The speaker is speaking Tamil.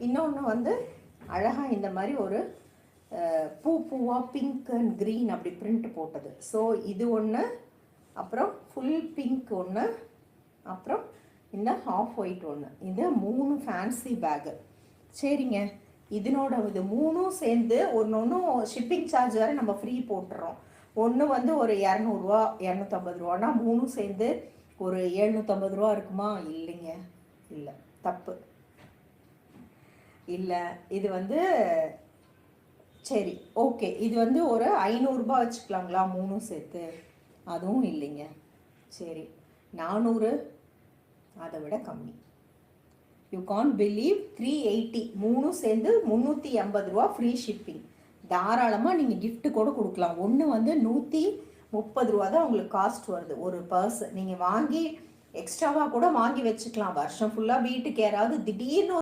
இன்னொன்று வந்து அழகாக இந்த மாதிரி ஒரு பூவாக பிங்க் அண்ட் க்ரீன் அப்படி பிரிண்ட் போட்டது. ஸோ இது ஒன்று, அப்புறம் ஃபுல் பிங்க் ஒன்று, அப்புறம் இந்த ஹாஃப் ஒயிட் ஒன்று. இது 3 ஃபேன்சி பேக்கு. சரிங்க, இதனோட இது 3ம் சேர்ந்து ஒன்றும் ஷிப்பிங் சார்ஜ் வேறு நம்ம ஃப்ரீ போட்டுறோம். ஒன்று வந்து ஒரு 200 250 ரூபானா 3ம் சேர்ந்து ஒரு 750 ரூபா இருக்குமா? இல்லைங்க, இல்லை, தப்பு இல்லை. இது வந்து சரி, ஓகே, இது வந்து ஒரு 500 ரூபாய் வச்சுக்கலாங்களா 3ம் சேர்த்து? அதுவும் இல்லைங்க. சரி, 400, அதை விட கம்மி. யூ கான் பிலீவ், 380, 3ம் சேர்ந்து 380 ரூபா ஃப்ரீ ஷிப்பிங். தாராளமாக நீங்கள் கிஃப்ட் கூட கொடுக்கலாம். ஒன்று வந்து 130 ரூபா தான் உங்களுக்கு காஸ்ட் வருது ஒரு பர்ஸ். நீங்கள் வாங்கி எக்ஸ்ட்ராவாக கூட வாங்கி வச்சுக்கலாம். வருஷம் ஃபுல்லாக வீட்டுக்கு யாராவது திடீர்னு